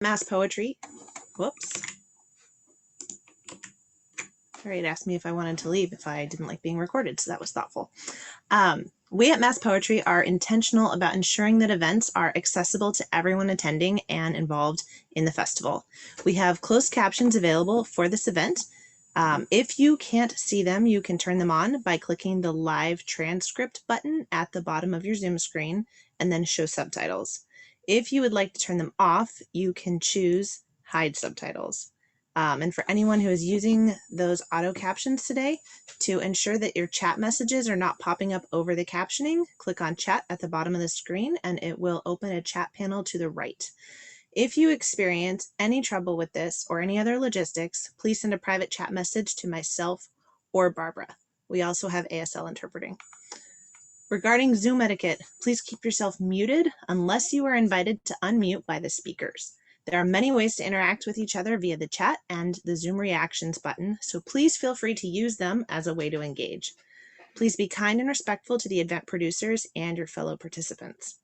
Mass poetry. Whoops. Harry had asked me if I wanted to leave if I didn't like being recorded, so that was thoughtful. We at Mass Poetry are intentional about ensuring that events are accessible to everyone attending and involved in the festival. We have closed captions available for this event. If you can't see them, you can turn them on by clicking the live transcript button at the bottom of your Zoom screen and then show subtitles. If you would like to turn them off, you can choose hide subtitles. And for anyone who is using those auto captions today, to ensure that your chat messages are not popping up over the captioning, click on chat at the bottom of the screen and it will open a chat panel to the right. If you experience any trouble with this or any other logistics, please send a private chat message to myself or Barbara. We also have ASL interpreting. Regarding Zoom etiquette, please keep yourself muted unless you are invited to unmute by the speakers. There are many ways to interact with each other via the chat and the Zoom reactions button, so please feel free to use them as a way to engage. Please be kind and respectful to the event producers and your fellow participants.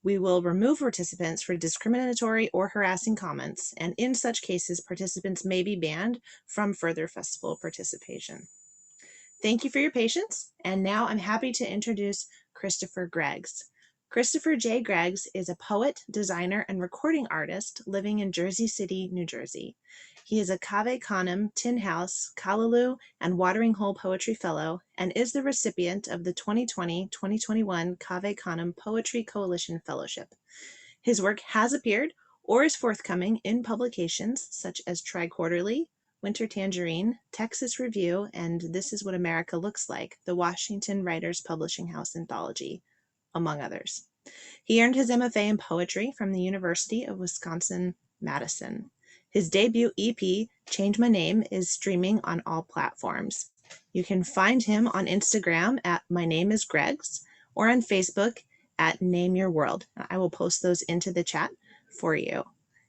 We will remove participants for discriminatory or harassing comments, and in such cases, participants may be banned from further festival participation. Thank you for your patience, and now I'm happy to introduce Christopher Greggs. Christopher J. Greggs is a poet, designer, and recording artist living in Jersey City, New Jersey. He is a Canem, Tin House, Callaloo, and Watering Hole Poetry Fellow, and is the recipient of the 2020-2021 Canem Poetry Coalition Fellowship. His work has appeared or is forthcoming in publications such as Tri-Quarterly, Winter Tangerine, Texas Review, and This Is What America Looks Like, the Washington Writers Publishing House Anthology, among others. He earned his MFA in poetry from the University of Wisconsin-Madison. His debut EP, Change My Name, is streaming on all platforms. You can find him on Instagram at My Name is Greggs or on Facebook at Name Your World. I will post those into the chat for you.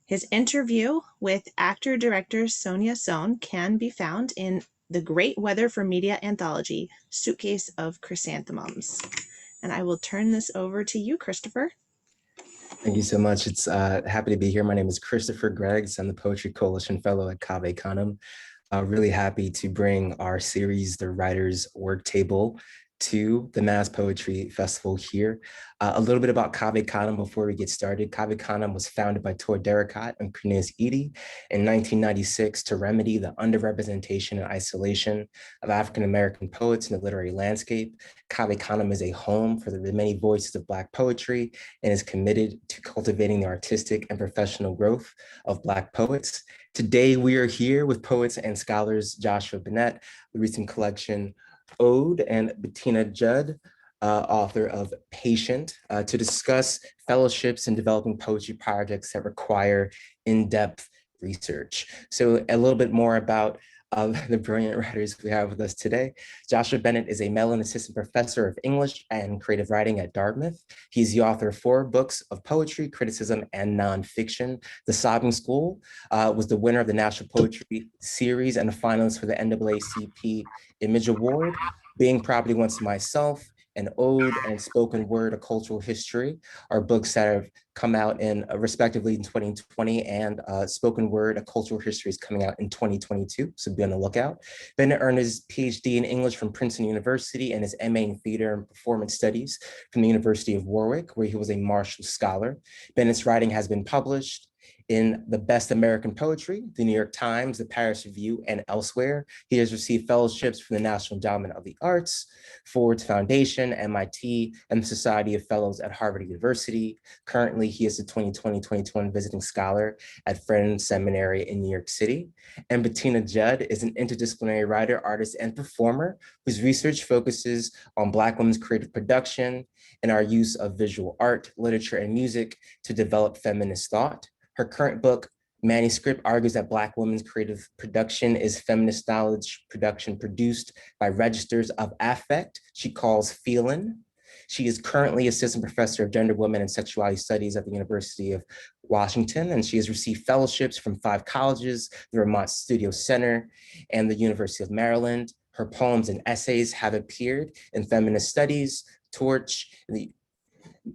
His interview with actor-director Sonia Sohn can be found in the Great Weather for Media anthology, Suitcase of Chrysanthemums. And I will turn this over to you, Christopher. Thank you so much. It's happy to be here. My name is Christopher Greggs. I'm the Poetry Coalition Fellow at Canem. Really happy to bring our series, The Writers Worktable, to the Mass Poetry Festival here. A little bit about Canem before we get started. Canem was founded by Derricotte and Cornelius Eady in 1996 to remedy the underrepresentation and isolation of African-American poets in the literary landscape. Canem is a home for the many voices of Black poetry and is committed to cultivating the artistic and professional growth of Black poets. Today, we are here with poets and scholars Joshua Bennett, the recent collection Ode, and Bettina Judd, author of Patient, to discuss fellowships and developing poetry projects that require in-depth research. So a little bit more about the brilliant writers we have with us today. Joshua Bennett is a Mellon Assistant Professor of English and Creative Writing at Dartmouth. He's the author of 4 books of poetry, criticism, and nonfiction. The Sobbing School was the winner of the National Poetry Series and a finalist for the NAACP Image Award. Being Property Once Myself, an Ode, and Spoken Word, A Cultural History are books that have come out in respectively in 2020, and Spoken Word, A Cultural History is coming out in 2022, so be on the lookout. Bennett earned his PhD in English from Princeton University and his MA in Theater and Performance Studies from the University of Warwick, where he was a Marshall Scholar. Bennett's writing has been published in the Best American Poetry, the New York Times, the Paris Review, and elsewhere. He has received fellowships from the National Endowment of the Arts, Ford's Foundation, MIT, and the Society of Fellows at Harvard University. Currently, he is a 2020-2021 visiting scholar at Friends Seminary in New York City. And Bettina Judd is an interdisciplinary writer, artist, and performer whose research focuses on Black women's creative production and our use of visual art, literature, and music to develop feminist thought. Her current book, Manuscript, argues that Black women's creative production is feminist knowledge production produced by registers of affect she calls feelin'. She is currently Assistant Professor of Gender, Women, and Sexuality Studies at the University of Washington, and she has received fellowships from 5 colleges, the Vermont Studio Center, and the University of Maryland. Her poems and essays have appeared in Feminist Studies, Torch, the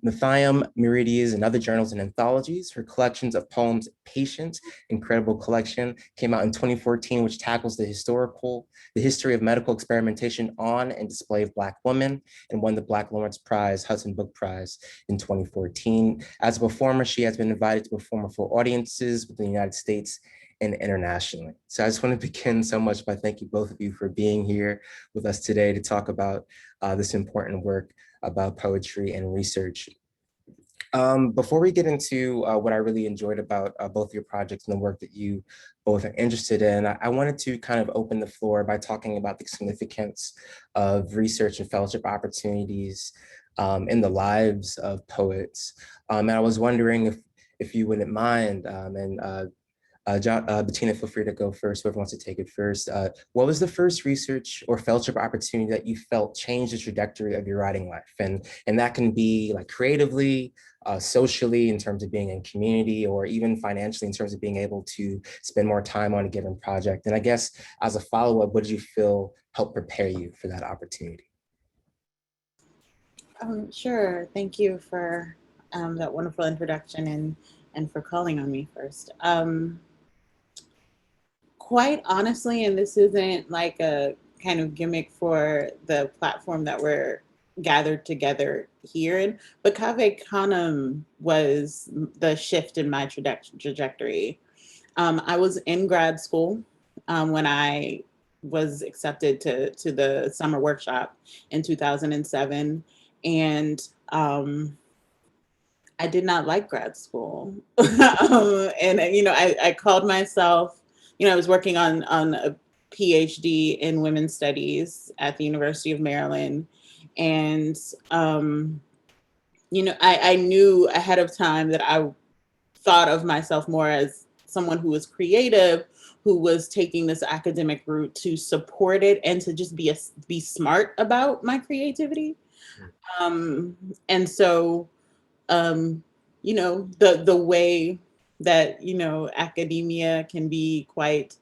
Mythium, Mirides, and other journals and anthologies. Her collections of poems, Patient, incredible collection, came out in 2014, which tackles the history of medical experimentation on and display of Black women, and won the Black Lawrence Prize, Hudson Book Prize in 2014. As a performer, she has been invited to perform for audiences within the United States and internationally. So I just want to begin so much by thanking both of you for being here with us today to talk about this important work about poetry and research. Before we get into what I really enjoyed about both your projects and the work that you both are interested in, I wanted to kind of open the floor by talking about the significance of research and fellowship opportunities in the lives of poets. And I was wondering if you wouldn't mind, Bettina, feel free to go first, whoever wants to take it first. What was the first research or fellowship opportunity that you felt changed the trajectory of your writing life? And that can be like creatively, socially, in terms of being in community, or even financially in terms of being able to spend more time on a given project. And I guess as a follow-up, what did you feel helped prepare you for that opportunity? Sure, thank you for that wonderful introduction and for calling on me first. Quite honestly, and this isn't like a kind of gimmick for the platform that we're gathered together here in, but Canem was the shift in my trajectory. I was in grad school when I was accepted to the summer workshop in 2007, and I did not like grad school. And I called myself, I was working on a PhD in women's studies at the University of Maryland. And, I knew ahead of time that I thought of myself more as someone who was creative, who was taking this academic route to support it and to just be smart about my creativity. And so, the way that, academia can be quite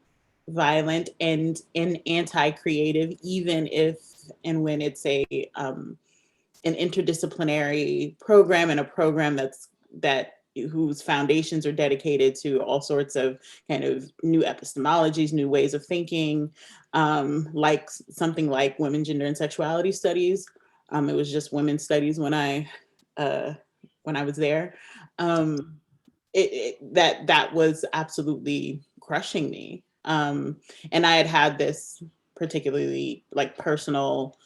violent and anti-creative, even if and when it's an interdisciplinary program, and a program whose foundations are dedicated to all sorts of kind of new epistemologies, new ways of thinking, like something like women, gender, and sexuality studies. It was just women's studies when I was there. That was absolutely crushing me. And I had this particularly like personal,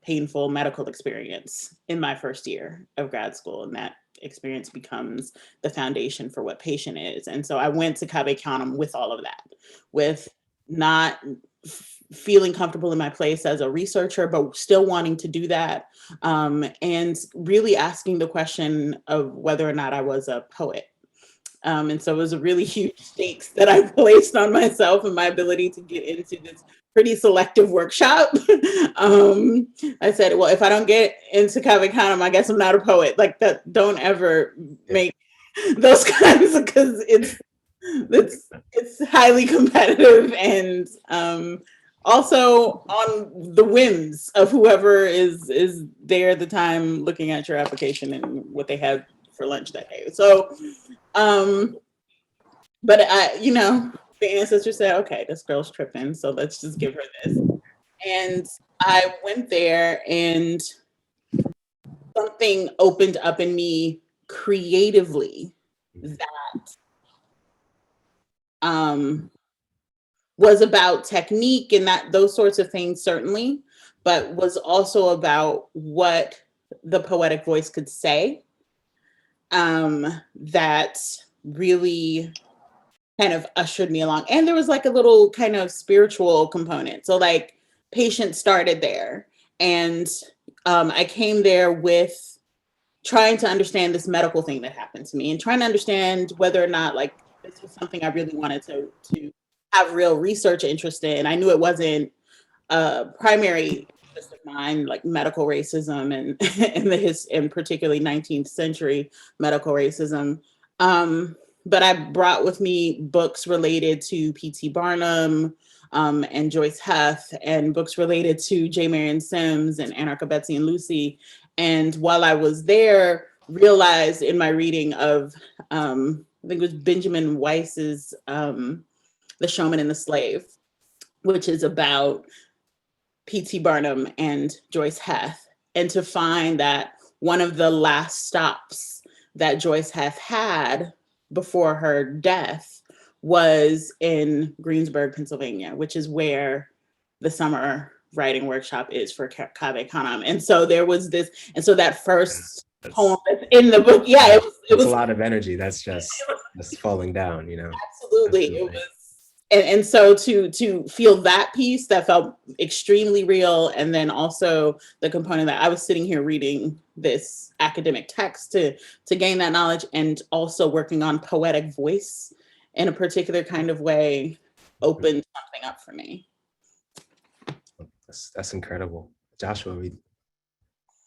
painful medical experience in my first year of grad school, and that experience becomes the foundation for what patient is. And so I went to Canem with all of that, with not feeling comfortable in my place as a researcher, but still wanting to do that, and really asking the question of whether or not I was a poet. And so it was a really huge stakes that I placed on myself and my ability to get into this pretty selective workshop. I said, well, if I don't get into Canem, I guess I'm not a poet. Like that, don't ever make those kinds, because it's highly competitive, and also on the whims of whoever is there at the time looking at your application and what they had for lunch that day. So, but the ancestor said, okay, this girl's tripping, so let's just give her this. And I went there, and something opened up in me creatively that was about technique and those sorts of things, certainly, but was also about what the poetic voice could say, that really kind of ushered me along. And there was like a little kind of spiritual component. So like Patient started there, and I came there with trying to understand this medical thing that happened to me, and trying to understand whether or not like this was something I really wanted to have real research interest in. I knew it wasn't a primary interest of mine, like medical racism and particularly 19th century medical racism. But I brought with me books related to P.T. Barnum, and Joyce Heth, and books related to J. Marion Sims and Anarcha Betsy and Lucy. And while I was there, realized in my reading of, I think it was Benjamin Weiss's The Showman and the Slave, which is about P.T. Barnum and Joyce Heth, and to find that one of the last stops that Joyce Heth had before her death was in Greensburg, Pennsylvania, which is where the summer writing workshop is for Cave Canem. And so there was this, and so that first poem that's in the book, yeah, it was a lot of energy. That's just falling down, you know. Absolutely. It was, and so to feel that piece that felt extremely real, and then also the component that I was sitting here reading this academic text to gain that knowledge, and also working on poetic voice in a particular kind of way opened something up for me. That's incredible. Joshua,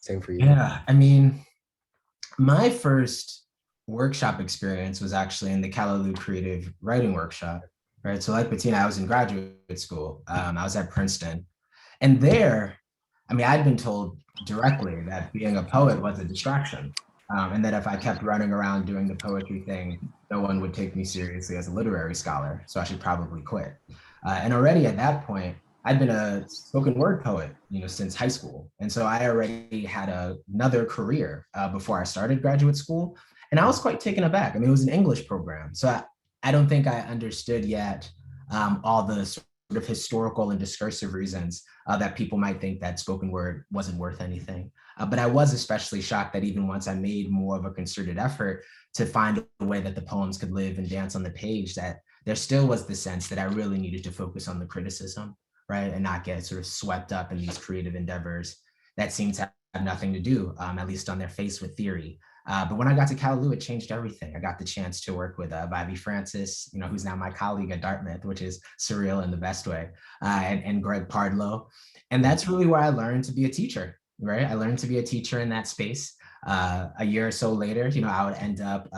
same for you. Yeah, I mean, my first workshop experience was actually in the Callaloo Creative Writing Workshop, right? So like Bettina, I was in graduate school. I was at Princeton. And there, I mean, I'd been told directly that being a poet was a distraction. And that if I kept running around doing the poetry thing, no one would take me seriously as a literary scholar. So I should probably quit. And already at that point, I'd been a spoken word poet, you know, since high school. And so I already had another career before I started graduate school. And I was quite taken aback. I mean, it was an English program. So I don't think I understood yet all the sort of historical and discursive reasons that people might think that spoken word wasn't worth anything. But I was especially shocked that even once I made more of a concerted effort to find a way that the poems could live and dance on the page, that there still was the sense that I really needed to focus on the criticism, right? And not get sort of swept up in these creative endeavors that seem to have nothing to do, at least on their face, with theory. But when I got to Callaloo, it changed everything. I got the chance to work with Vivi Francis, you know, who's now my colleague at Dartmouth, which is surreal in the best way, and Greg Pardlow. And that's really where I learned to be a teacher, right? I learned to be a teacher in that space. A year or so later, you know, I would end up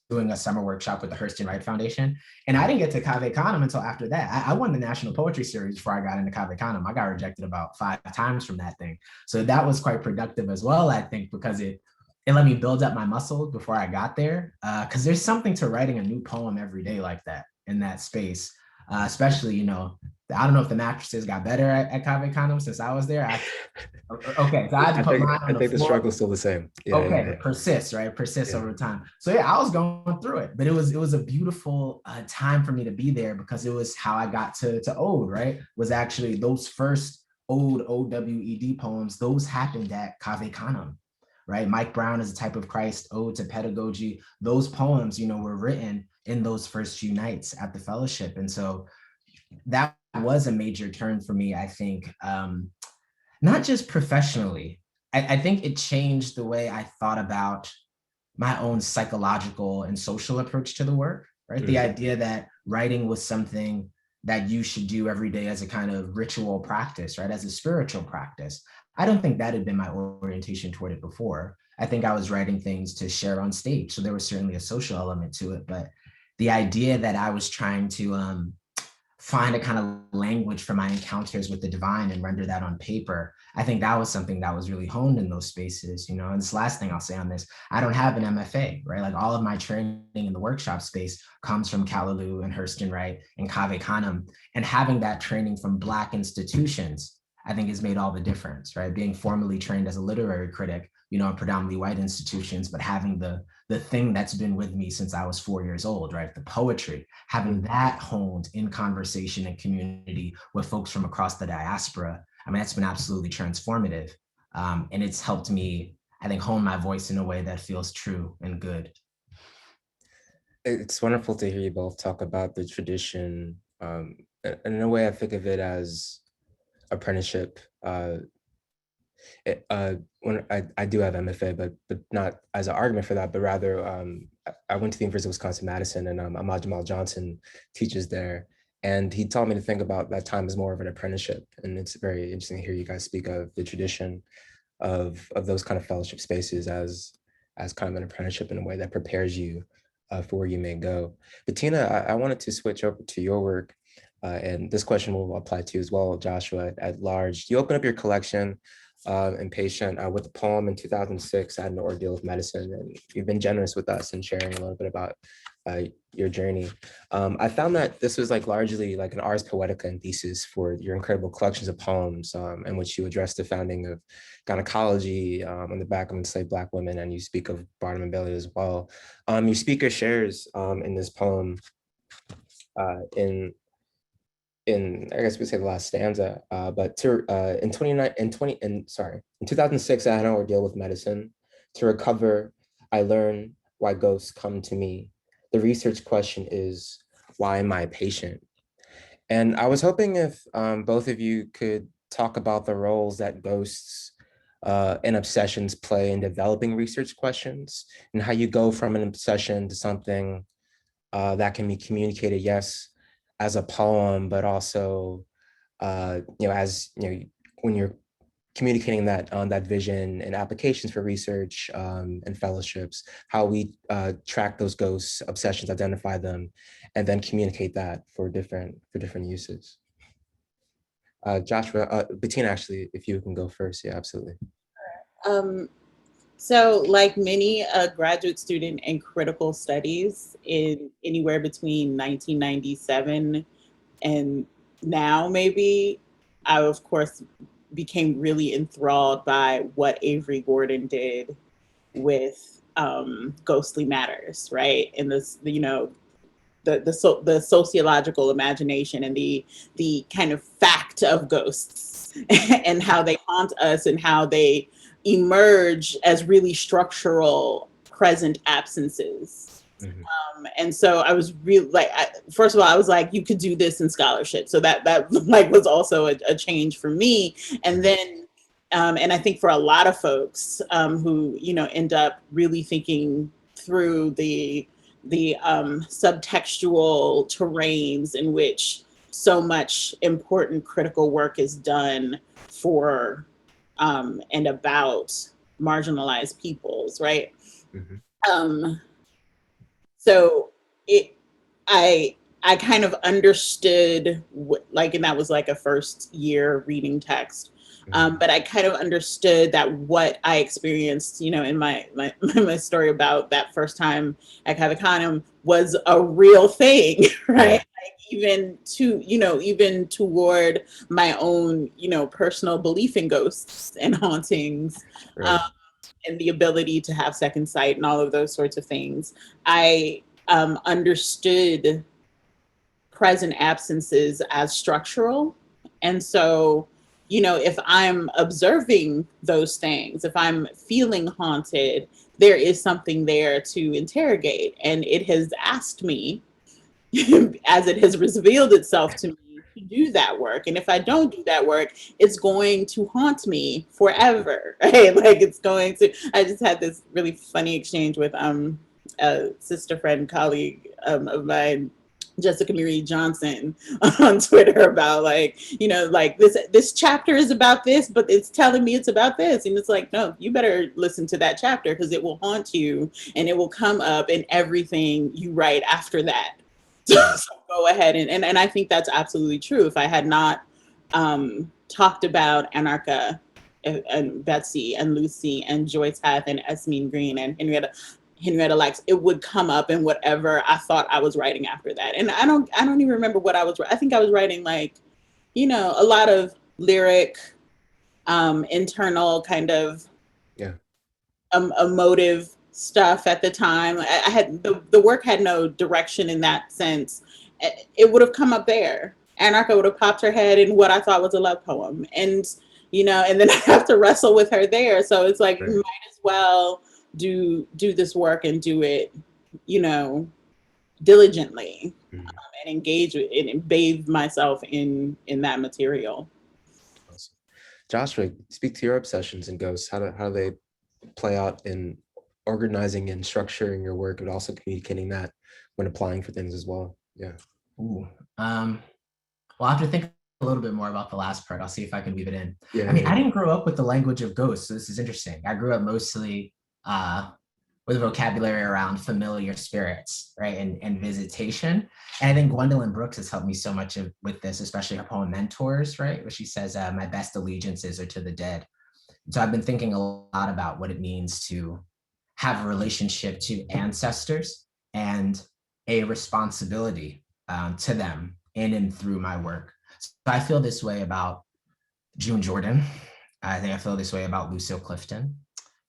doing a summer workshop with the Hurston Wright Foundation. And I didn't get to Cave Canem until after that. I won the National Poetry Series before I got into Cave Canem. I got rejected about 5 times from that thing. So that was quite productive as well, I think, because it let me build up my muscle before I got there. Because there's something to writing a new poem every day like that in that space, especially, you know, I don't know if the mattresses got better at Cave Canem since I was there. Okay, so I had to put mine on the think the floor. struggle's still the same. Yeah, okay, yeah. It persists, right? It persists over time. So yeah, I was going through it, but it was a beautiful time for me to be there, because it was how I got to Ode, right? Was actually those first Ode, OWED poems, those happened at Cave Canem, right? Mike Brown is a Type of Christ, Ode to Pedagogy. Those poems, you know, were written in those first few nights at the fellowship. And so that was a major turn for me, I think, not just professionally. I think it changed the way I thought about my own psychological and social approach to the work, right? The idea that writing was something that you should do every day as a kind of ritual practice, right? As a spiritual practice. I don't think that had been my orientation toward it before. I think I was writing things to share on stage. So there was certainly a social element to it, but the idea that I was trying to find a kind of language for my encounters with the divine and render that on paper, I think that was something that was really honed in those spaces, you know. And this last thing I'll say on this, I don't have an MFA, right? Like all of my training in the workshop space comes from Callaloo and Hurston Wright and Cave Canem, and having that training from Black institutions, I think has made all the difference, right? Being formally trained as a literary critic, you know, in predominantly white institutions, but having the thing that's been with me since I was 4 years old, right? The poetry, having that honed in conversation and community with folks from across the diaspora. I mean, that's been absolutely transformative. And it's helped me, I think, hone my voice in a way that feels true and good. It's wonderful to hear you both talk about the tradition. In a way, I think of it as apprenticeship. When I do have MFA, but not as an argument for that, but rather I went to the University of Wisconsin-Madison, and Ahmad Jamal Johnson teaches there. And he taught me to think about that time as more of an apprenticeship. And it's very interesting to hear you guys speak of the tradition of those kind of fellowship spaces as kind of an apprenticeship in a way that prepares you for where you may go. Bettina, I wanted to switch over to your work. And this question will apply to you as well, Joshua, at large. You open up your collection and patient with the poem in 2006, I Had an Ordeal with Medicine, and you've been generous with us in sharing a little bit about your journey. I found that this was like largely like an ars poetica and thesis for your incredible collections of poems in which you address the founding of gynecology on the back of enslaved Black women, and you speak of Barnum and Bailey as well. Your speaker shares in this poem in I guess we say the last stanza, but in 2006, I had an ordeal with medicine. To recover, I learn why ghosts come to me. The research question is, why am I a patient? And I was hoping if both of you could talk about the roles that ghosts and obsessions play in developing research questions, and how you go from an obsession to something that can be communicated, yes, as a poem, but also, as when you're communicating that vision and applications for research and fellowships, how we track those ghosts, obsessions, identify them, and then communicate that for different uses. Joshua, Bettina, actually, if you can go first, yeah, absolutely. So like many graduate student in critical studies in anywhere between 1997 and now maybe, I of course became really enthralled by what Avery Gordon did with Ghostly Matters, right? And this, the sociological imagination and the kind of fact of ghosts and how they haunt us and how they emerge as really structural present absences. And so I was really like, first of all, I was like, you could do this in scholarship. So that like was also a change for me. And then, and I think for a lot of folks who, end up really thinking through the subtextual terrains in which so much important critical work is done for and about marginalized peoples, right? So I kind of understood and that was like a first year reading text. But I kind of understood that what I experienced, in my story about that first time at Canem was a real thing, right? Like even toward my own, personal belief in ghosts and hauntings, and the ability to have second sight and all of those sorts of things. I understood present absences as structural. And so, if I'm observing those things, if I'm feeling haunted, there is something there to interrogate. And it has asked me, as it has revealed itself to me, to do that work. And if I don't do that work, it's going to haunt me forever, right? Like it's going to, I just had this really funny exchange with a sister friend, colleague of mine, Jessica Marie Johnson, on Twitter about like this chapter is about this, but it's telling me it's about this. And it's like, no, you better listen to that chapter because it will haunt you and it will come up in everything you write after that. So go ahead. And I think that's absolutely true. If I had not talked about Anarcha and Betsy and Lucy and Joyce Hath and Esmeen Green and Henrietta Lacks, it would come up in whatever I thought I was writing after that. And I don't even remember what I was writing. I think I was writing like, a lot of lyric, internal kind of emotive stuff at the time. I had the work had no direction in that sense. It would have come up there. Anarcha would have popped her head in what I thought was a love poem. And, and then I have to wrestle with her there. So it's like, you might as well do this work and do it, diligently, and engage with it and bathe myself in that material. Awesome. Joshua, speak to your obsessions and ghosts. How do they play out in organizing and structuring your work, but also communicating that when applying for things as well? Yeah. Ooh. Well, I have to think a little bit more about the last part. I'll see if I can weave it in. Yeah, I didn't grow up with the language of ghosts, so this is interesting. I grew up mostly with a vocabulary around familiar spirits, right, and visitation. And I think Gwendolyn Brooks has helped me so much with this, especially her poem Mentors, right, where she says, my best allegiances are to the dead. So I've been thinking a lot about what it means to have a relationship to ancestors and a responsibility to them in and through my work. So I feel this way about June Jordan. I think I feel this way about Lucille Clifton.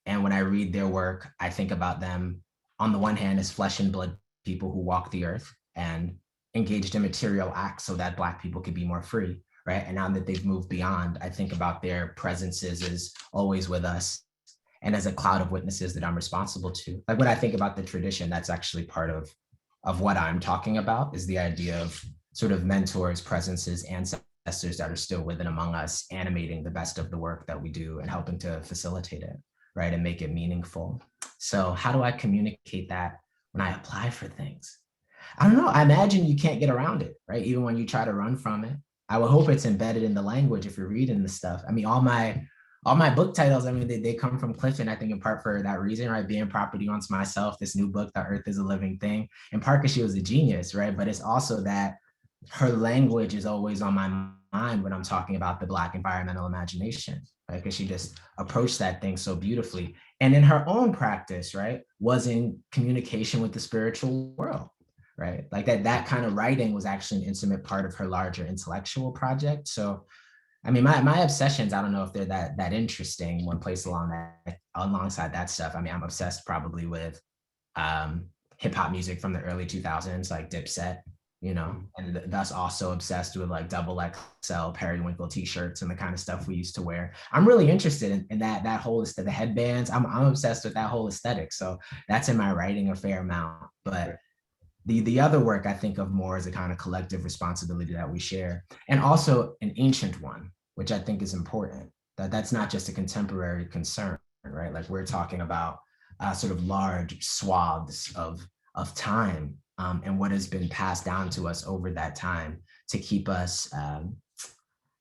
And when I read their work, I think about them on the one hand as flesh and blood people who walk the earth and engaged in material acts so that Black people could be more free, right? And now that they've moved beyond, I think about their presences as always with us and as a cloud of witnesses that I'm responsible to. Like when I think about the tradition, that's actually part of what I'm talking about, is the idea of sort of mentors, presences, ancestors that are still with and among us, animating the best of the work that we do and helping to facilitate it, right, and make it meaningful. So how do I communicate that when I apply for things? I don't know. I imagine you can't get around it, right? Even when you try to run from it. I would hope it's embedded in the language if you're reading the stuff. I mean, all my book titles, I mean, they come from Clifton, I think in part for that reason, right? Being property once myself, this new book, The Earth is a Living Thing. In part because she was a genius, right? But it's also that her language is always on my mind when I'm talking about the Black environmental imagination, right? Because she just approached that thing so beautifully. And in her own practice, right, was in communication with the spiritual world, right? Like that kind of writing was actually an intimate part of her larger intellectual project. So I mean, my obsessions, I don't know if they're that interesting when placed alongside that stuff. I mean, I'm obsessed probably with hip hop music from the early 2000s, like Dipset, you know, and thus also obsessed with like double XL periwinkle t-shirts and the kind of stuff we used to wear. I'm really interested in that whole aesthetic, the headbands. I'm obsessed with that whole aesthetic. So that's in my writing a fair amount. But the other work I think of more as a kind of collective responsibility that we share, and also an ancient one, which I think is important. That's not just a contemporary concern, right? Like we're talking about sort of large swaths of time and what has been passed down to us over that time to keep us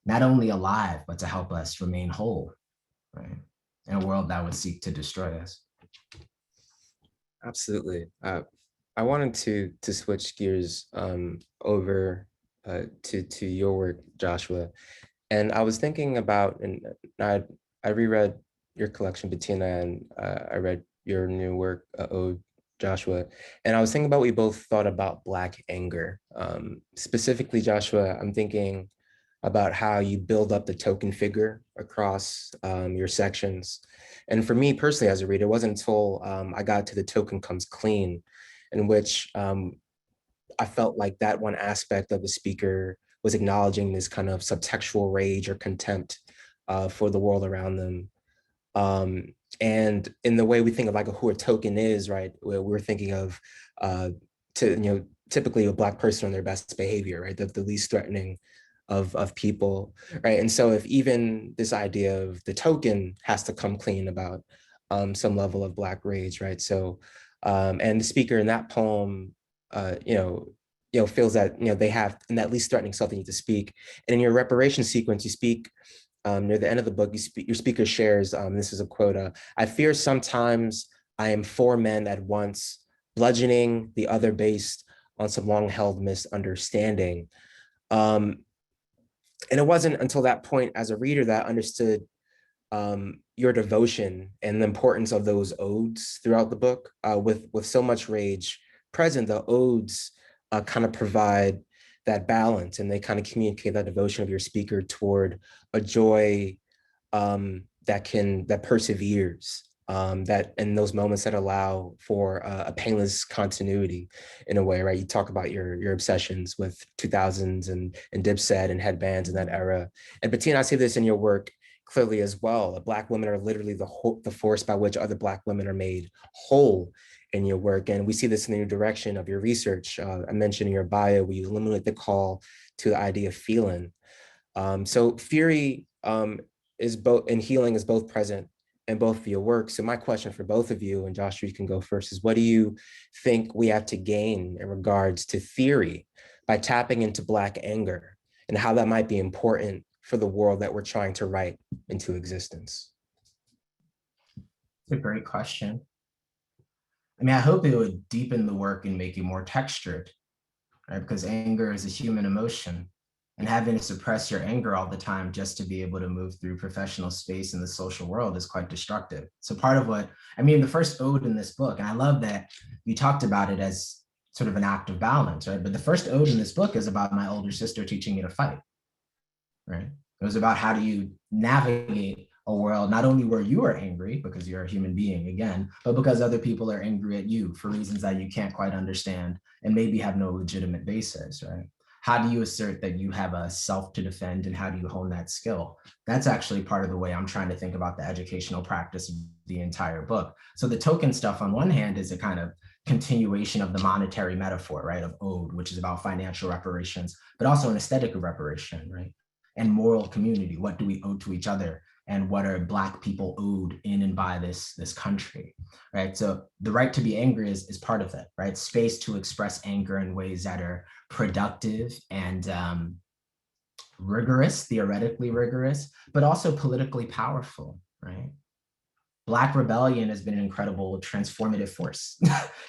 not only alive, but to help us remain whole, right? In a world that would seek to destroy us. Absolutely. I wanted to switch gears over to your work, Joshua. And I was thinking about, and I reread your collection, Bettina, and I read your new work, Ode, Joshua. And I was thinking about what we both thought about Black anger. Specifically, Joshua, I'm thinking about how you build up the token figure across your sections. And for me personally, as a reader, it wasn't until I got to the token comes clean, in which I felt like that one aspect of the speaker was acknowledging this kind of subtextual rage or contempt for the world around them. And in the way we think of like who a token is, right? Where we're thinking of typically a Black person on their best behavior, right? The least threatening of people, right? And so if even this idea of the token has to come clean about some level of Black rage, right? So, and the speaker in that poem, feels that, they have in that least threatening self they need to speak. And in your reparation sequence, you speak near the end of the book, your speaker shares, this is a quote, I fear sometimes I am four men at once, bludgeoning the other based on some long held misunderstanding. And it wasn't until that point as a reader that I understood your devotion and the importance of those odes throughout the book. With so much rage present, the odes kind of provide that balance, and they kind of communicate that devotion of your speaker toward a joy that perseveres, that in those moments that allow for a painless continuity in a way, right? You talk about your obsessions with 2000s and Dipset and headbands in that era. And Bettina, I see this in your work clearly as well. Black women are literally the force by which other Black women are made whole in your work. And we see this in the new direction of your research. I mentioned in your bio, where you eliminate the call to the idea of feeling. So fury is both, and healing is both present in both of your work. So my question for both of you, and Joshua, you can go first, is what do you think we have to gain in regards to theory by tapping into Black anger, and how that might be important for the world that we're trying to write into existence? It's a great question. I mean, I hope it would deepen the work and make it more textured, right? Because anger is a human emotion. And having to suppress your anger all the time just to be able to move through professional space in the social world is quite destructive. So part of what, I mean, the first ode in this book, and I love that you talked about it as sort of an act of balance, right? But the first ode in this book is about my older sister teaching me to fight, right? It was about how do you navigate a world, not only where you are angry because you're a human being again, but because other people are angry at you for reasons that you can't quite understand and maybe have no legitimate basis, right? How do you assert that you have a self to defend, and how do you hone that skill? That's actually part of the way I'm trying to think about the educational practice of the entire book. So the token stuff on one hand is a kind of continuation of the monetary metaphor, right, of ode, which is about financial reparations, but also an aesthetic of reparation, right? And moral community. What do we owe to each other? And what are Black people owed in and by this country, right? So the right to be angry is part of it, right? Space to express anger in ways that are productive and rigorous, theoretically rigorous, but also politically powerful, right? Black rebellion has been an incredible transformative force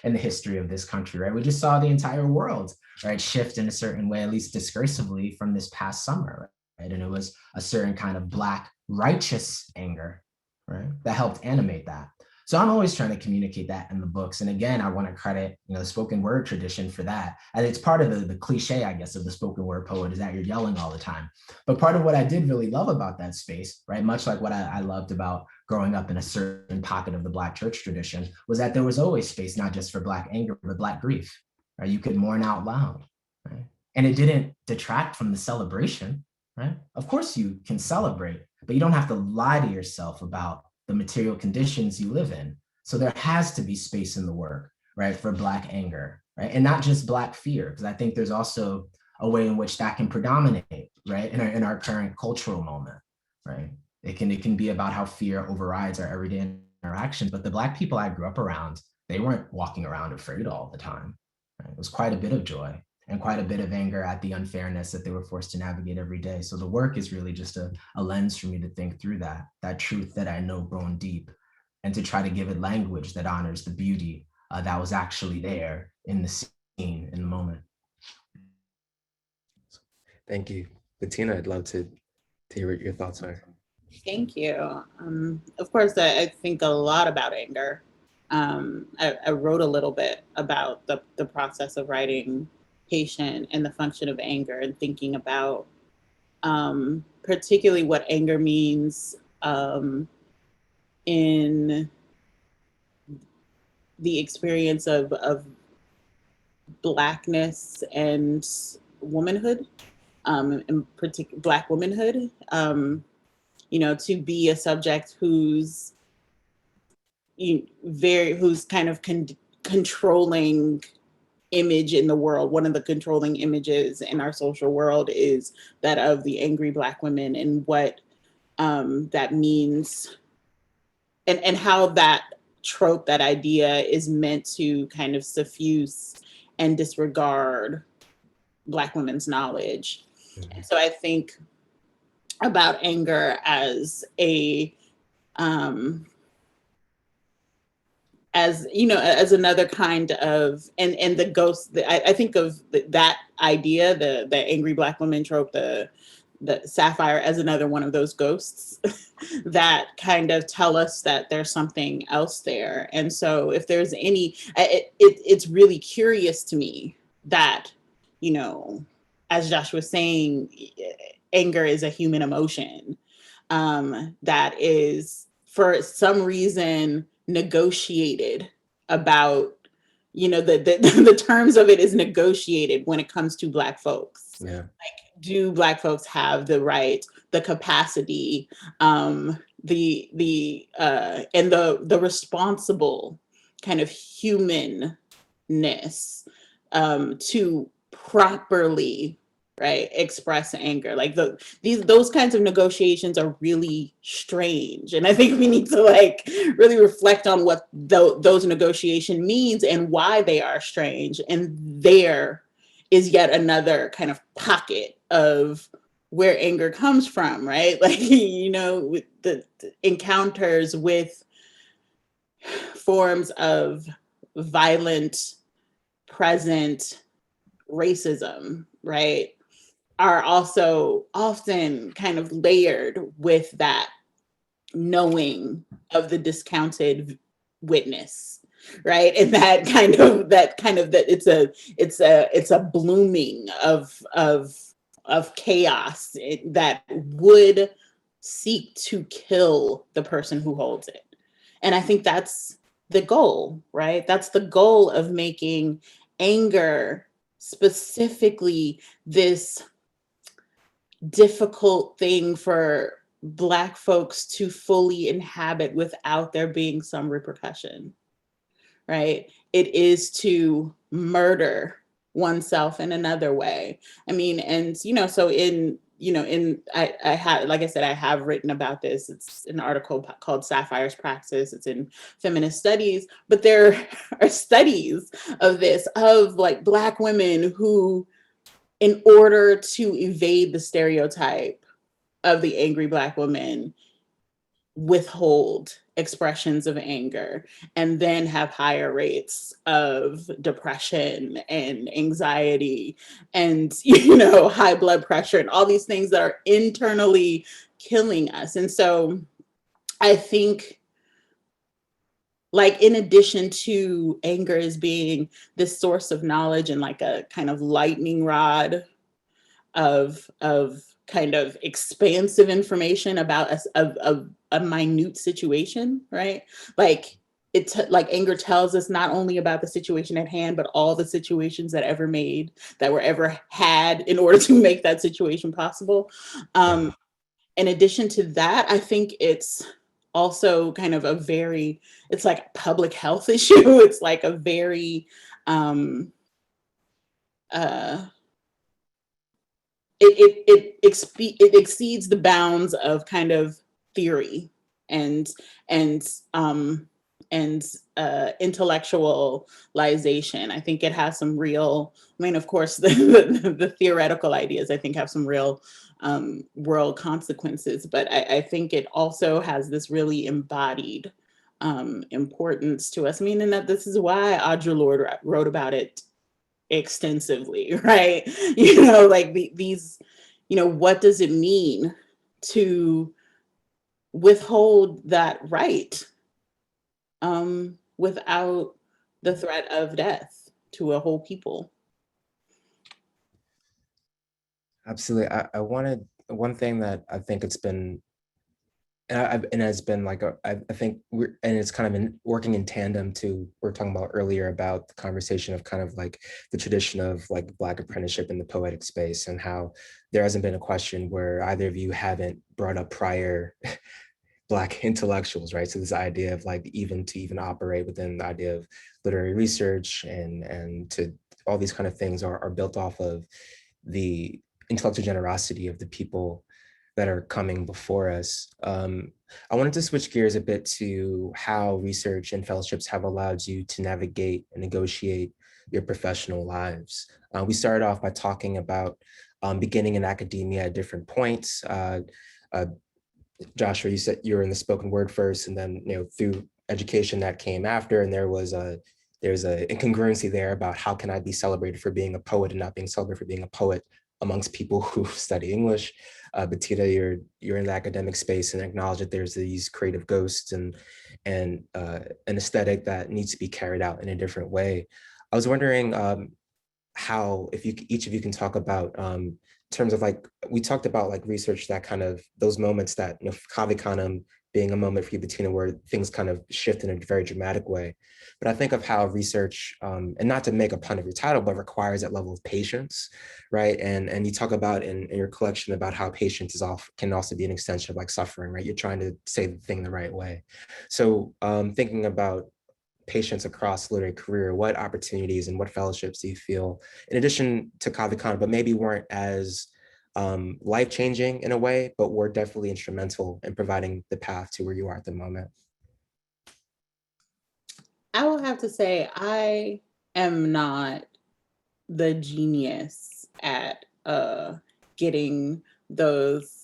in the history of this country, right? We just saw the entire world, right, shift in a certain way, at least discursively, from this past summer, right? And it was a certain kind of Black righteous anger, right, that helped animate that. So I'm always trying to communicate that in the books. And again, I want to credit, the spoken word tradition for that. And it's part of the cliche, I guess, of the spoken word poet is that you're yelling all the time. But part of what I did really love about that space, right, much like what I loved about growing up in a certain pocket of the Black church tradition, was that there was always space, not just for Black anger, but Black grief, right? You could mourn out loud, right? And it didn't detract from the celebration, right? Of course you can celebrate, but you don't have to lie to yourself about the material conditions you live in. So there has to be space in the work, right, for Black anger, right? And not just Black fear, because I think there's also a way in which that can predominate, right, in our current cultural moment, right? It can be about how fear overrides our everyday interactions, but the Black people I grew up around, they weren't walking around afraid all the time. Right? It was quite a bit of joy and quite a bit of anger at the unfairness that they were forced to navigate every day. So the work is really just a lens for me to think through that truth that I know grown deep, and to try to give it language that honors the beauty that was actually there in the scene, in the moment. Thank you. Bettina, I'd love to hear what your thoughts are. Thank you. Of course, I think a lot about anger. I wrote a little bit about the process of writing Patient and the function of anger, and thinking about particularly what anger means in the experience of Blackness and womanhood, in particular Black womanhood. To be a subject who's kind of controlling image in the world. One of the controlling images in our social world is that of the angry Black women, and what that means, and how that trope, that idea, is meant to kind of suffuse and disregard Black women's knowledge. Mm-hmm. So I think about anger as as another kind of, and the ghost. I think of that idea, the angry Black woman trope, the sapphire, as another one of those ghosts that kind of tell us that there's something else there. And so if there's it's really curious to me that, as Joshua was saying, anger is a human emotion that is, for some reason, negotiated about, the terms of it is negotiated when it comes to Black folks. Yeah. Like, do Black folks have the right, the capacity, and the responsible kind of humanness to properly, right, express anger? Like those kinds of negotiations are really strange, and I think we need to really reflect on what those negotiation means and why they are strange. And there is yet another kind of pocket of where anger comes from, right? With the encounters with forms of violent present racism, right? are also often kind of layered with that knowing of the discounted witness, right? And that it's a blooming of chaos that would seek to kill the person who holds it. And I think that's the goal, right? That's the goal of making anger specifically this difficult thing for Black folks to fully inhabit without there being some repercussion, right? It is to murder oneself in another way. I mean, and, so I have, like I said, I have written about this. It's an article called Sapphire's Praxis. It's in Feminist Studies, but there are studies of this, of like Black women who, in order to evade the stereotype of the angry Black woman, withhold expressions of anger and then have higher rates of depression and anxiety and high blood pressure and all these things that are internally killing us. And so I think, like, in addition to anger as being this source of knowledge and like a kind of lightning rod of kind of expansive information about a minute situation, right? Like like anger tells us not only about the situation at hand, but all the situations that were ever had in order to make that situation possible. In addition to that, I think it's also kind of it's like a public health issue. It's like a very, it exceeds the bounds of kind of theory and intellectualization. I think it has some real, I mean, of course, the theoretical ideas, I think, have some real world consequences, but I think it also has this really embodied importance to us. I mean, and that this is why Audre Lorde wrote about it extensively, right? Like these, what does it mean to withhold that right without the threat of death to a whole people? Absolutely. I wanted one thing that I think it's been, and it's been like, I think it's kind of been working in tandem to, we were talking about earlier about the conversation of kind of like the tradition of like Black apprenticeship in the poetic space, and how there hasn't been a question where either of you haven't brought up prior Black intellectuals, right? So this idea of like to even operate within the idea of literary research and to all these kind of things are built off of the intellectual generosity of the people that are coming before us. I wanted to switch gears a bit to how research and fellowships have allowed you to navigate and negotiate your professional lives. We started off by talking about beginning in academia at different points. Joshua, you said you were in the spoken word first, and then through education that came after, and there's a incongruency there about how can I be celebrated for being a poet and not being celebrated for being a poet amongst people who study English. Bettina, you're in the academic space and acknowledge that there's these creative ghosts and an aesthetic that needs to be carried out in a different way. I was wondering how, if each of you can talk about in terms of like, we talked about like research that kind of those moments that, Cave Canem being a moment for you, Bettina, where things kind of shift in a very dramatic way. But I think of how research, and not to make a pun of your title, but requires that level of patience, right? And you talk about in your collection about how patience can also be an extension of like suffering, right? You're trying to say the thing the right way. So thinking about patience across literary career, what opportunities and what fellowships do you feel, in addition to Cave Canem, but maybe weren't as life-changing in a way, but were definitely instrumental in providing the path to where you are at the moment? I will have to say, I am not the genius at getting those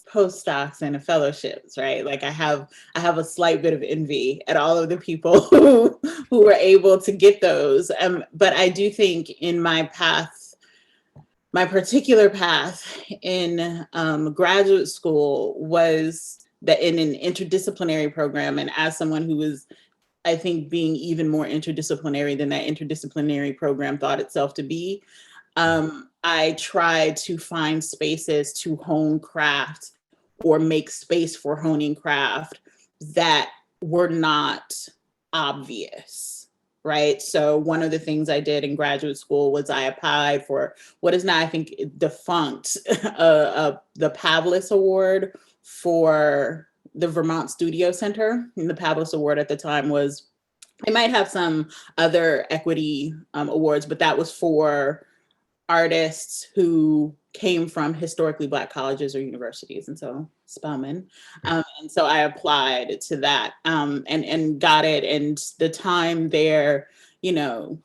postdocs and fellowships, right? Like I have a slight bit of envy at all of the people who were able to get those. But I do think in my path my particular path in graduate school was that in an interdisciplinary program. And as someone who was, I think, being even more interdisciplinary than that interdisciplinary program thought itself to be, I tried to find spaces to hone craft or make space for honing craft that were not obvious, right? So one of the things I did in graduate school was I applied for what is now, I think, defunct, the Pavlis Award for the Vermont Studio Center. And the Pavlis Award at the time was, it might have some other equity awards, but that was for artists who came from historically Black colleges or universities, and so Spelman. And so I applied to that and got it. And the time there, you know,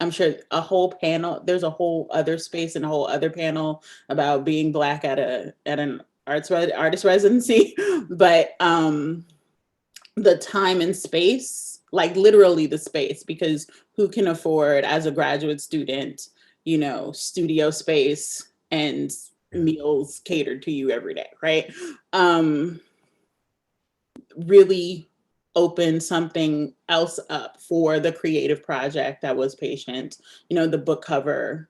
I'm sure a whole panel, there's a whole other space and a whole other panel about being Black at an artist residency, but the time and space, like literally the space, because who can afford as a graduate student, you know, studio space and meals catered to you every day, right? Really opened something else up for the creative project that was Patient. You know, the book cover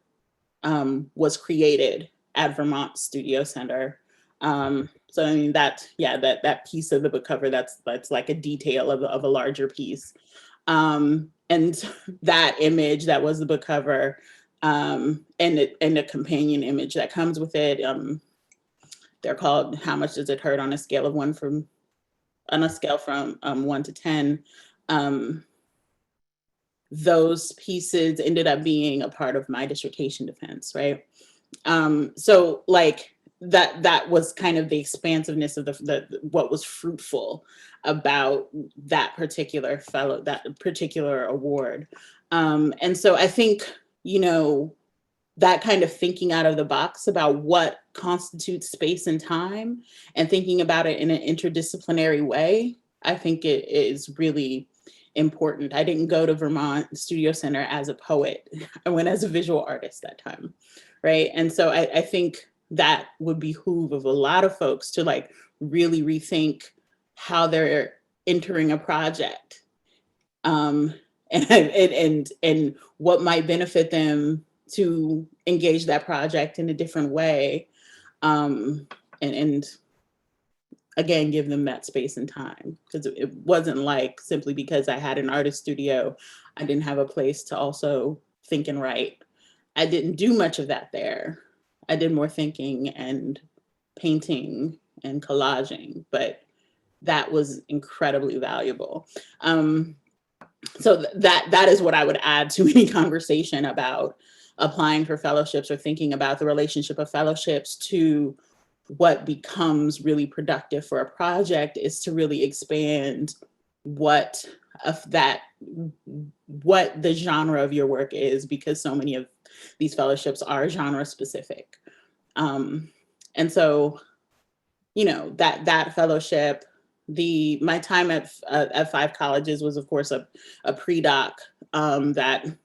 was created at Vermont Studio Center. So I mean that piece of the book cover, that's like a detail of a larger piece. And that image that was the book cover, and the companion image that comes with it, they're called How Much Does It Hurt on a scale from 1 to 10. Those pieces ended up being a part of my dissertation defense, right? So like that was kind of the expansiveness of the what was fruitful about that particular award. And so I think, you know, that kind of thinking out of the box about what constitutes space and time and thinking about it in an interdisciplinary way, I think it is really important. I didn't go to Vermont Studio Center as a poet. I went as a visual artist that time, right? And so I think that would behoove of a lot of folks to like really rethink how they're entering a project, and what might benefit them to engage that project in a different way, and again, give them that space and time, because it wasn't like simply because I had an artist studio, I didn't have a place to also think and write. I didn't do much of that there. I did more thinking and painting and collaging, but that was incredibly valuable. So that is what I would add to any conversation about applying for fellowships or thinking about the relationship of fellowships to what becomes really productive for a project, is to really expand what the genre of your work is, because so many of these fellowships are genre specific. And so, you know, that fellowship, my time at 5 colleges was of course a pre-doc that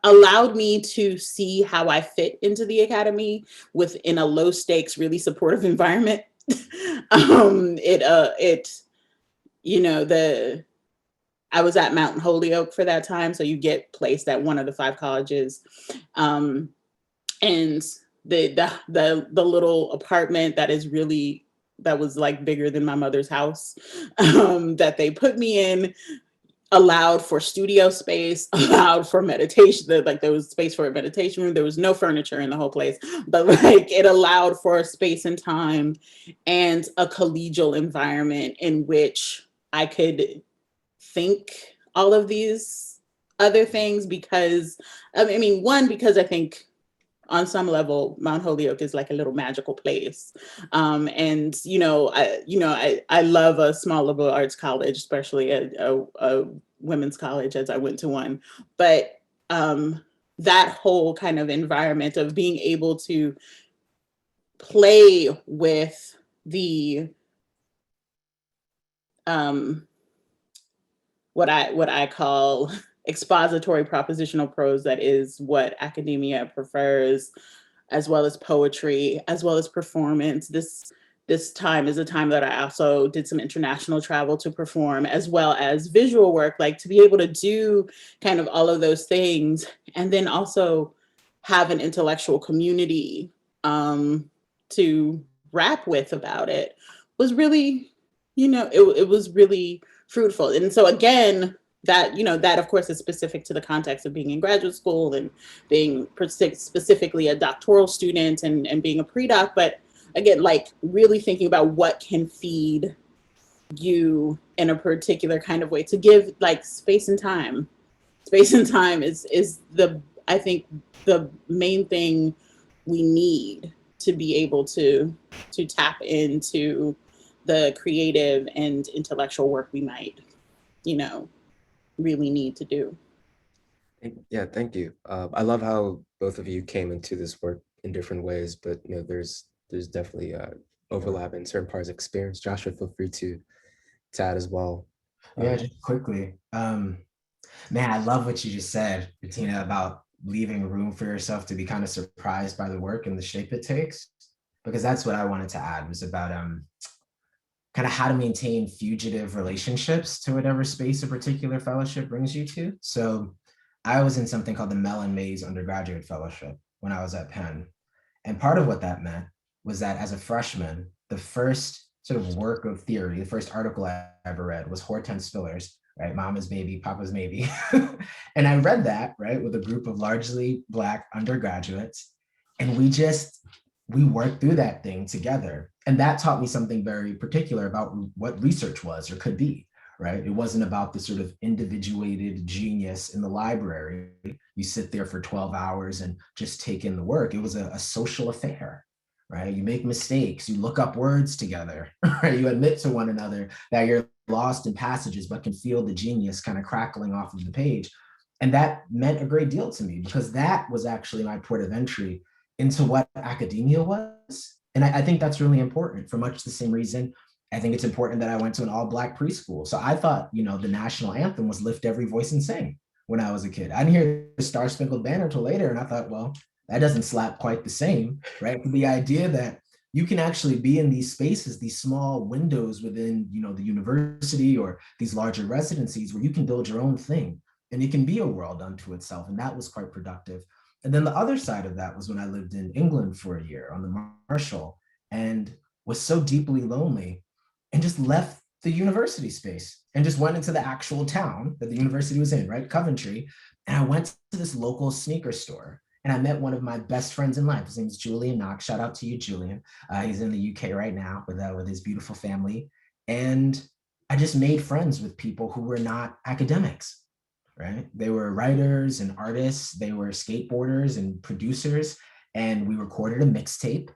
allowed me to see how I fit into the academy within a low stakes, really supportive environment. You know, I was at Mountain Holyoke for that time, so you get placed at one of the 5 colleges, and the little apartment that was like bigger than my mother's house, that they put me in, allowed for studio space, allowed for meditation. There was space for a meditation room. There was no furniture in the whole place, but like it allowed for space and time and a collegial environment in which I could think all of these other things, because because I think on some level, Mount Holyoke is like a little magical place. And, I love a small liberal arts college, especially a women's college, as I went to one. But that whole kind of environment of being able to play with the, what I call expository propositional prose that is what academia prefers, as well as poetry, as well as performance. This time is a time that I also did some international travel to perform, as well as visual work, like to be able to do kind of all of those things, and then also have an intellectual community to rap with about it was really, it was really fruitful. And so again, that of course is specific to the context of being in graduate school and being specifically a doctoral student and being a pre-doc, but again, like really thinking about what can feed you in a particular kind of way to give like space and time. Space and time is I think the main thing we need to be able to tap into the creative and intellectual work we might, really need to do. Yeah, thank you. I love how both of you came into this work in different ways, but there's definitely overlap in certain parts of experience. Joshua, feel free to add as well. Yeah, just quickly. Man, I love what you just said, Bettina, about leaving room for yourself to be kind of surprised by the work and the shape it takes, because that's what I wanted to add, was about kind of how to maintain fugitive relationships to whatever space a particular fellowship brings you to. So I was in something called the Mellon Mays Undergraduate Fellowship when I was at Penn. And part of what that meant was that as a freshman, the first sort of work of theory, the first article I ever read was Hortense Spiller's, right? Mama's Baby, Papa's Maybe. And I read that, right, with a group of largely Black undergraduates. And we worked through that thing together. And that taught me something very particular about what research was or could be, right? It wasn't about the sort of individuated genius in the library. You sit there for 12 hours and just take in the work. It was a social affair, right? You make mistakes, you look up words together, right? You admit to one another that you're lost in passages, but can feel the genius kind of crackling off of the page. And that meant a great deal to me, because that was actually my port of entry into what academia was. And I think that's really important for much the same reason I think it's important that I went to an all-Black preschool. So I thought, the national anthem was Lift Every Voice and Sing when I was a kid. I didn't hear the Star Spangled Banner until later. And I thought, well, that doesn't slap quite the same, right? The idea that you can actually be in these spaces, these small windows within, the university or these larger residencies where you can build your own thing. And it can be a world unto itself. And that was quite productive. And then the other side of that was when I lived in England for a year on the Marshall and was so deeply lonely and just left the university space and just went into the actual town that the university was in, right? Coventry. And I went to this local sneaker store and I met one of my best friends in life. His name is Julian Knox. Shout out to you, Julian. He's in the UK right now with his beautiful family. And I just made friends with people who were not academics, right? They were writers and artists. They were skateboarders and producers. And we recorded a mixtape,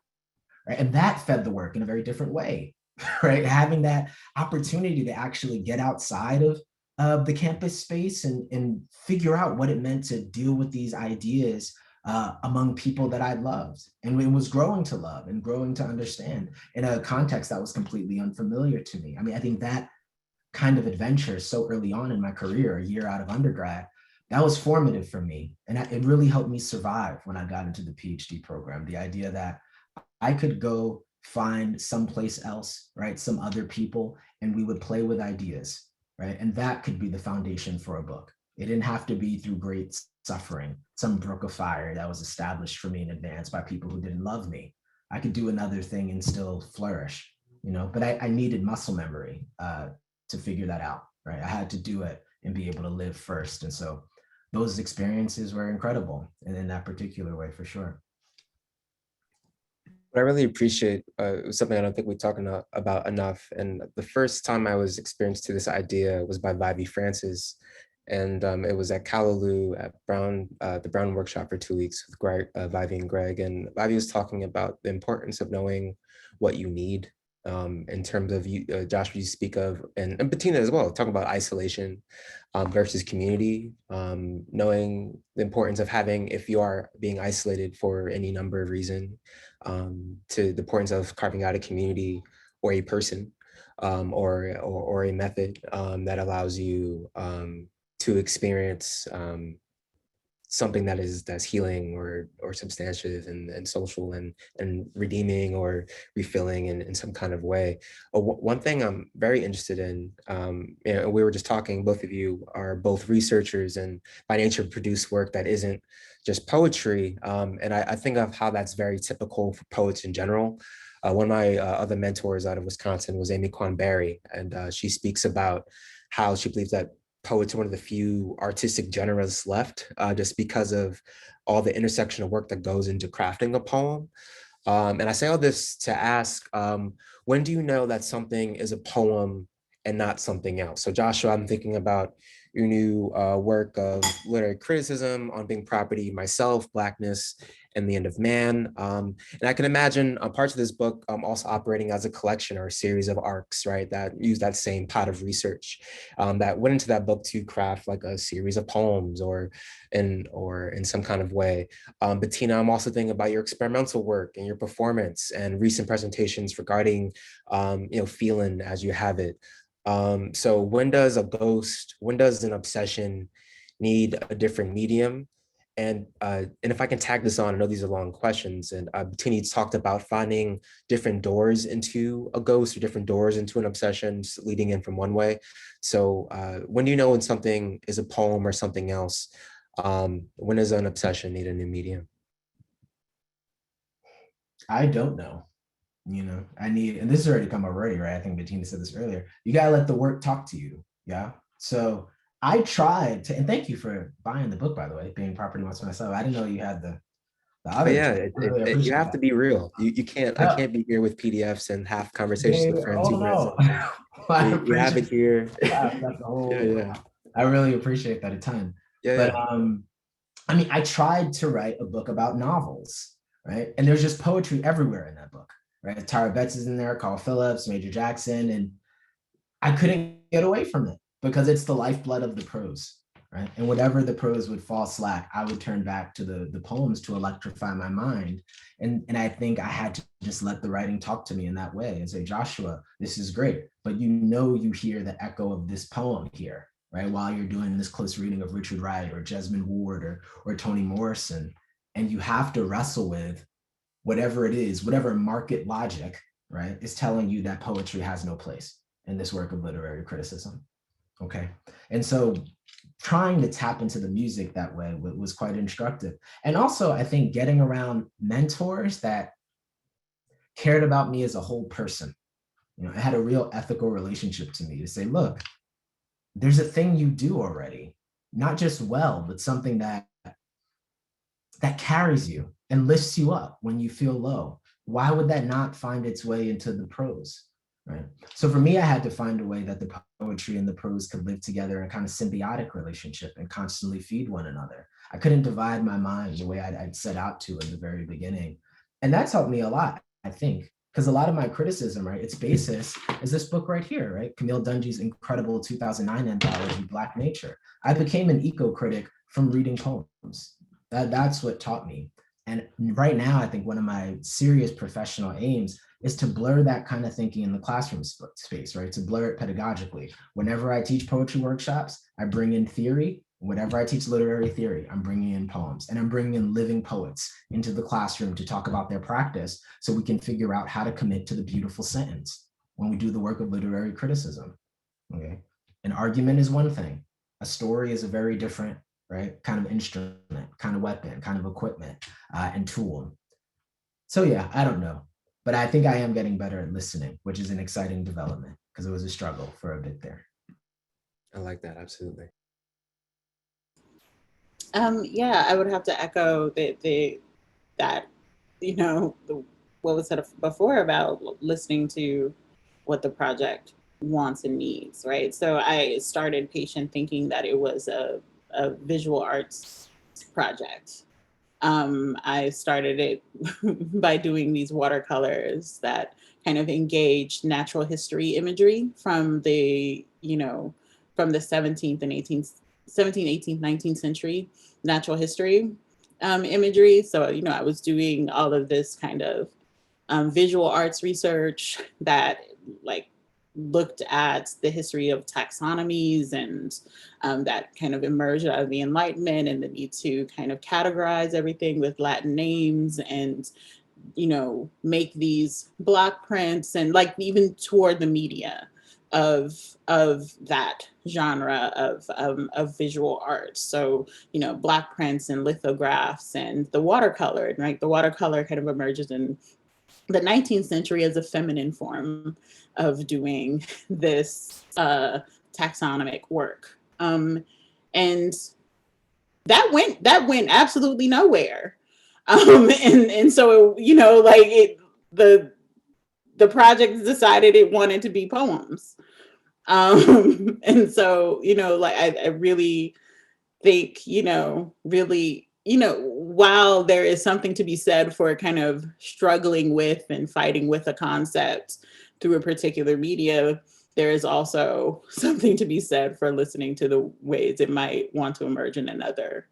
right? And that fed the work in a very different way, right? Having that opportunity to actually get outside of the campus space and figure out what it meant to deal with these ideas among people that I loved and was growing to love and growing to understand in a context that was completely unfamiliar to me. I mean, I think that kind of adventure so early on in my career, a year out of undergrad, that was formative for me. And it really helped me survive when I got into the PhD program. The idea that I could go find someplace else, right? Some other people, and we would play with ideas, right? And that could be the foundation for a book. It didn't have to be through great suffering, some brook of fire that was established for me in advance by people who didn't love me. I could do another thing and still flourish, but I needed muscle memory to figure that out, right? I had to do it and be able to live first. And so those experiences were incredible, and in that particular way, for sure. What I really appreciate something I don't think we talk about enough. And the first time I was experienced to this idea was by Vivi Francis. And it was at Callaloo at the Brown workshop for 2 weeks with Vivi and Greg. And Vivi was talking about the importance of knowing what you need in terms of Joshua, you speak of, and Bettina as well, talking about isolation versus community, knowing the importance of having, if you are being isolated for any number of reasons, to the importance of carving out a community or a person or a method that allows you to experience something that's healing or substantive and social and redeeming or refilling in some kind of way. One thing I'm very interested in, we were just talking, both of you are both researchers and by nature produce work that isn't just poetry. And I think of how that's very typical for poets in general. One of my other mentors out of Wisconsin was Amy Kwan-Berry, and she speaks about how she believes that poets are one of the few artistic genres left, just because of all the intersection of work that goes into crafting a poem. And I say all this to ask, when do you know that something is a poem and not something else? So Joshua, I'm thinking about your new work of literary criticism on being property, myself, Blackness, and the End of Man. And I can imagine parts of this book also operating as a collection or a series of arcs, right, that use that same pot of research that went into that book to craft like a series of poems or in some kind of way. Bettina, I'm also thinking about your experimental work and your performance and recent presentations regarding, feeling as you have it. So when does an obsession need a different medium? And if I can tag this on, I know these are long questions, and Bettina talked about finding different doors into a ghost or different doors into an obsession leading in from one way. So when do you know when something is a poem or something else? When does an obsession need a new medium? I don't know. And this has already come up already, right? I think Bettina said this earlier. You gotta let the work talk to you. Yeah. So I tried to, and thank you for buying the book, by the way, being property once myself. I didn't know you had the other. Yeah, Really you have that. to be real. You can't. I can't be here with PDFs and have conversations with friends Oh who've read no. something. You have it here. That's the whole. Yeah. I really appreciate that a ton. But I tried to write a book about novels, right? And there's just poetry everywhere in that book, right? Tyra Betts is in there, Carl Phillips, Major Jackson, and I couldn't get away from it because it's the lifeblood of the prose, right? And whatever the prose would fall slack, I would turn back to the poems to electrify my mind. And I think I had to just let the writing talk to me in that way and say, Joshua, this is great, but you hear the echo of this poem here, right? While you're doing this close reading of Richard Wright or Jesmond Ward or Toni Morrison. And you have to wrestle with whatever it is, whatever market logic, right, is telling you that poetry has no place in this work of literary criticism. Okay. And so trying to tap into the music that way was quite instructive. And also, I think getting around mentors that cared about me as a whole person. It had a real ethical relationship to me to say, look, there's a thing you do already, not just well, but something that carries you and lifts you up when you feel low. Why would that not find its way into the prose, right? So for me, I had to find a way that the poetry and the prose could live together in a kind of symbiotic relationship and constantly feed one another. I couldn't divide my mind the way I'd set out to in the very beginning. And that's helped me a lot, I think, because a lot of my criticism, right, its basis is this book right here, right? Camille Dungy's incredible 2009 anthology, Black Nature. I became an eco-critic from reading poems. That's what taught me. And right now, I think one of my serious professional aims is to blur that kind of thinking in the classroom space, right? To blur it pedagogically. Whenever I teach poetry workshops, I bring in theory. Whenever I teach literary theory, I'm bringing in poems, and I'm bringing in living poets into the classroom to talk about their practice so we can figure out how to commit to the beautiful sentence when we do the work of literary criticism, okay? An argument is one thing. A story is a very different, right, kind of instrument, kind of weapon, kind of equipment and tool. So yeah, I don't know, but I think I am getting better at listening, which is an exciting development because it was a struggle for a bit there. I like that, absolutely. Yeah, I would have to echo that, what was said before about listening to what the project wants and needs, right? So I started Patient thinking that it was a visual arts project. I started it by doing these watercolors that kind of engaged natural history imagery from the 17th and 18th, 19th century natural history imagery. So, I was doing all of this kind of visual arts research that like looked at the history of taxonomies and that kind of emerged out of the Enlightenment and the need to kind of categorize everything with Latin names and, you know, make these block prints and like even toward the media of that genre of visual art. So, you know, block prints and lithographs and the watercolor, right? The watercolor kind of emerges in the 19th century as a feminine form of doing this taxonomic work. And that went absolutely nowhere. And so, you know, like the project decided it wanted to be poems. And so, you know, like I really think, you know, really, you know, while there is something to be said for kind of struggling with and fighting with a concept through a particular media, there is also something to be said for listening to the ways it might want to emerge in another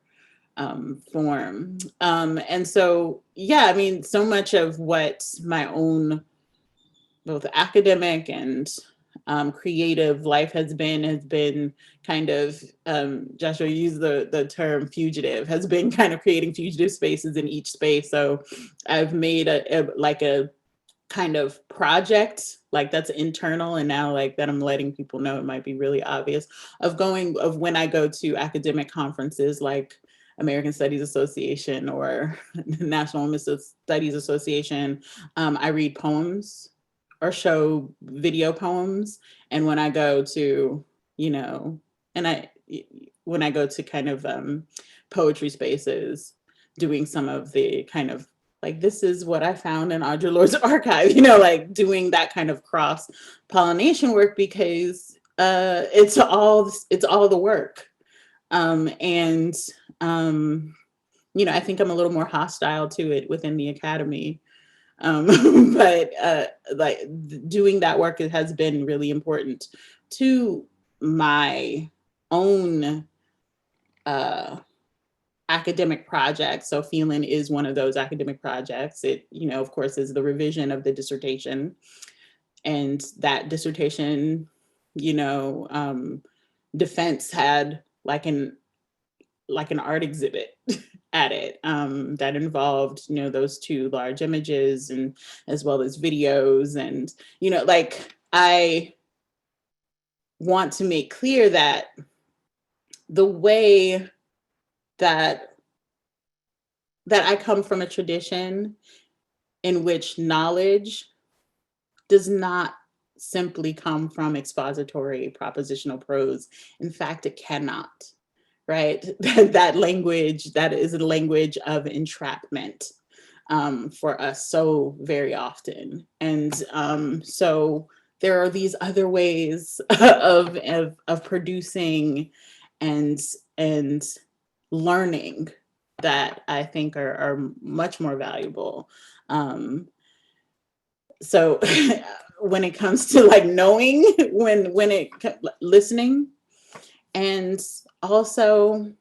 form. And so, yeah, I mean, so much of what my own both academic and creative life has been kind of, Joshua used the term fugitive, has been kind of creating fugitive spaces in each space. So I've made a kind of project like that's internal, and now like that I'm letting people know, it might be really obvious, of when I go to academic conferences like American Studies Association or National Women's Studies Association, I read poems or show video poems. And when I go to, you know, when I go to kind of poetry spaces, doing some of the kind of like, this is what I found in Audre Lorde's archive, you know, like doing that kind of cross pollination work, because it's all the work. And you know, I think I'm a little more hostile to it within the academy. But like doing that work, it has been really important to my own academic projects. So Feeling is one of those academic projects. It, you know, of course, is the revision of the dissertation. And that dissertation, you know, defense had like an art exhibit at it that involved, you know, those two large images and as well as videos. And, you know, like I want to make clear that the way that I come from a tradition in which knowledge does not simply come from expository propositional prose. In fact, it cannot. Right? That language, that is a language of entrapment for us so very often. And so there are these other ways of producing and learning that I think are much more valuable. So when it comes to like knowing, listening, and also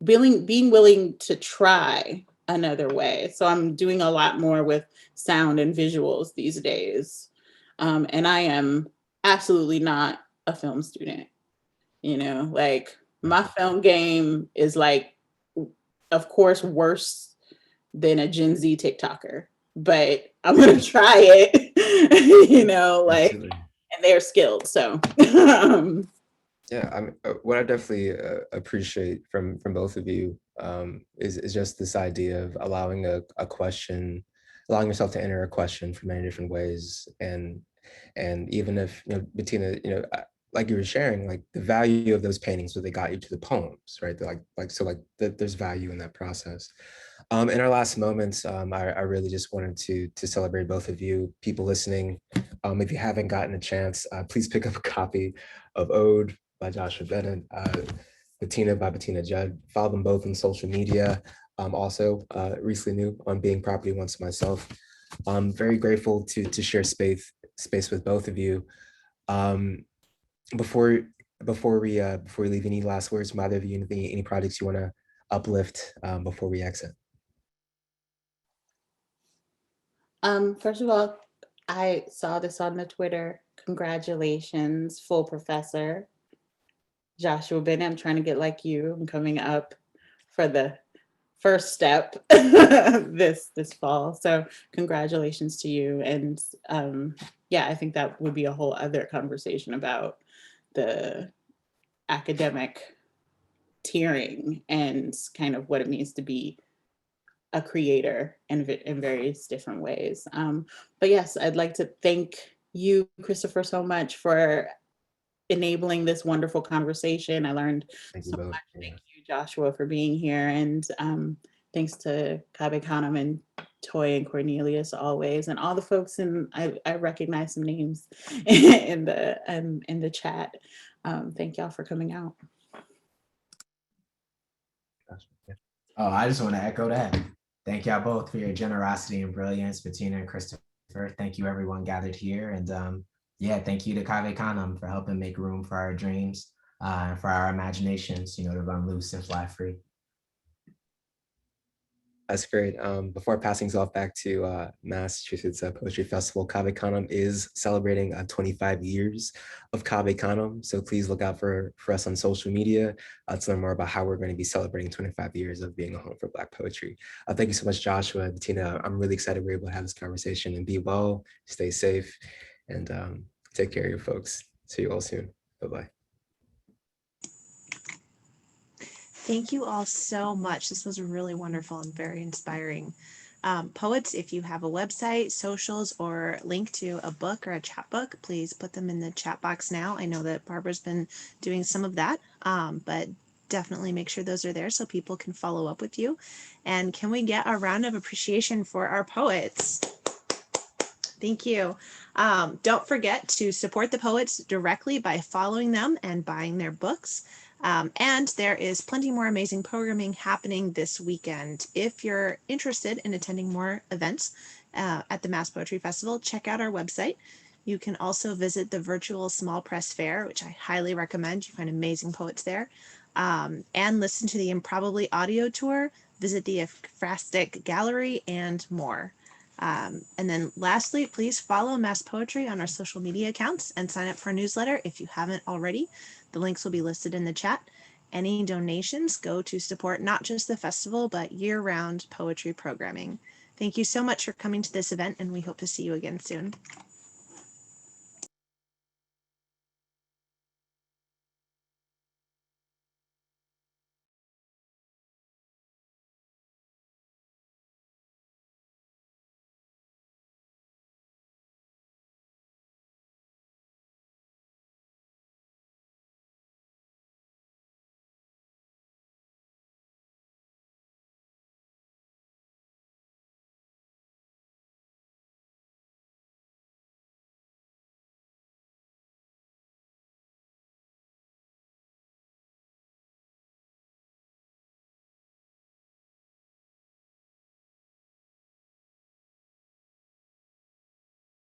being willing to try another way. So I'm doing a lot more with sound and visuals these days. And I am absolutely not a film student. You know, like my film game is like, of course, worse than a Gen Z TikToker, but I'm gonna try it, you know, like, absolutely. And they're skilled, so. Yeah, I mean, what I definitely appreciate from both of you is just this idea of allowing a question, allowing yourself to enter a question from many different ways, and even if, you know, Bettina, you know, like you were sharing, like the value of those paintings, so they got you to the poems, right? They're there's value in that process. In our last moments, I really just wanted to celebrate both of you, people listening. If you haven't gotten a chance, please pick up a copy of Ode by Joshua Bennett, Bettina by Bettina Judd. Follow them both on social media. Also, recently new on Being Property Once myself. I'm very grateful to share space with both of you. Before we leave, any last words from either of you? Any projects you want to uplift before we exit? First of all, I saw this on the Twitter. Congratulations, full professor. Joshua Bennett, I'm trying to get like you. I'm coming up for the first step this fall. So congratulations to you. And yeah, I think that would be a whole other conversation about the academic tiering and kind of what it means to be a creator in various different ways. But yes, I'd like to thank you, Christopher, so much for enabling this wonderful conversation. I learned so much. Thank you, Joshua, for being here. And thanks to Canem and Toy and Cornelius always, and all the folks. And I recognize some names in the chat. Thank y'all for coming out. Oh, I just want to echo that. Thank y'all both for your generosity and brilliance, Bettina and Christopher. Thank you, everyone gathered here. And yeah, thank you to Canem for helping make room for our dreams and for our imaginations, to run loose and fly free. That's great. Before passing off back to Massachusetts Poetry Festival, Canem is celebrating 25 years of Canem. So please look out for us on social media to learn more about how we're going to be celebrating 25 years of being a home for Black poetry. Thank you so much, Joshua and Bettina. I'm really excited we're able to have this conversation, and be well, stay safe, and take care of your folks. See you all soon. Bye-bye. Thank you all so much. This was really wonderful and very inspiring. Poets, if you have a website, socials, or link to a book or a chapbook, please put them in the chat box now. I know that Barbara's been doing some of that, but definitely make sure those are there so people can follow up with you. And can we get a round of appreciation for our poets? Thank you. Don't forget to support the poets directly by following them and buying their books. And there is plenty more amazing programming happening this weekend. If you're interested in attending more events at the Mass Poetry Festival, check out our website. You can also visit the virtual Small Press Fair, which I highly recommend. You find amazing poets there. And listen to the Improbably audio tour, visit the Ekphrastic Gallery, and more. And then lastly, please follow Mass Poetry on our social media accounts and sign up for a newsletter if you haven't already. The links will be listed in the chat. Any donations go to support not just the festival, but year-round poetry programming. Thank you so much for coming to this event, and we hope to see you again soon.